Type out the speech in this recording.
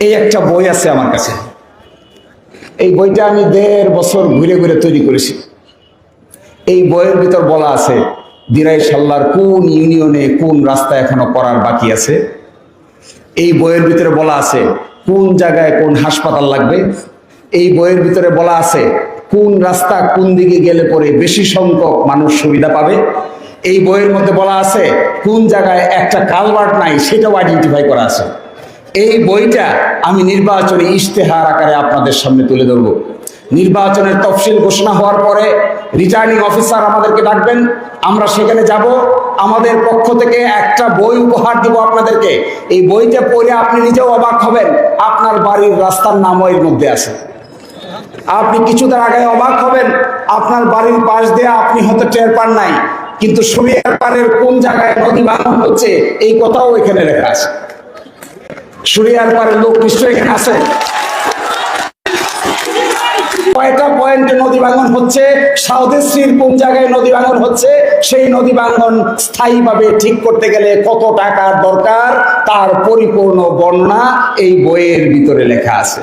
এই একটা বই আছে আমার কাছে। এই বইটা আমি 1.5 বছর ঘুরে ঘুরে তৈরি করেছি। এই বইয়ের ভিতর বলা আছে দিরাই সাল্লার কোন ইউনিয়নে কোন রাস্তা এখনো করার বাকি আছে। এই বইয়ের ভিতরে বলা আছে কোন জায়গায় কোন হাসপাতাল লাগবে। এই বইয়ের ভিতরে বলা আছে কোন রাস্তা কোন দিকে গেলে পরে বেশি সংখ্যক মানুষ সুবিধা পাবে। এই বইয়ের মধ্যে বলা আছে কোন জায়গায় একটা কালভার্ট নাই, সেটাও আইডেন্টিফাই করা আছে। এই বইটা আমি নির্বাচনী ইশতেহার আকারে আপনাদের সামনে তুলে ধরব। নির্বাচনের তফসিল ঘোষণা হওয়ার পরে রিটার্নিং অফিসার আমাদেরকে ডাকবেন, আমরা সেখানে যাব। আমাদের পক্ষ থেকে একটা বই উপহার দিব আপনাদেরকে। এই বইটা পড়ে আপনি নিজেও অবাক হবেন, আপনার বাড়ির রাস্তার নামও এর মধ্যে আছে। আপনি কিছুদিন আগে অবাক হবেন, আপনার বাড়ির পাশ দিয়ে আপনি হয়তো টের পান নাই, কিন্তু শরিয়ার পাড়ের কোন জায়গায় নদী ভাঙন হচ্ছে এই কথাও এখানে লেখা আছে। শরিয়ার পাড়ের লোক নিশ্চয়ই এখানে আছে। কয়টা পয়েন্টে নদী ভাঙন হচ্ছে, সাউদেশ্রীর কোন জায়গায় নদী ভাঙন হচ্ছে, সেই নদী ভাঙন স্থায়ীভাবে ঠিক করতে গেলে কত টাকার দরকার, তার পরিপূর্ণ বর্ণনা এই বইয়ের ভিতরে লেখা আছে।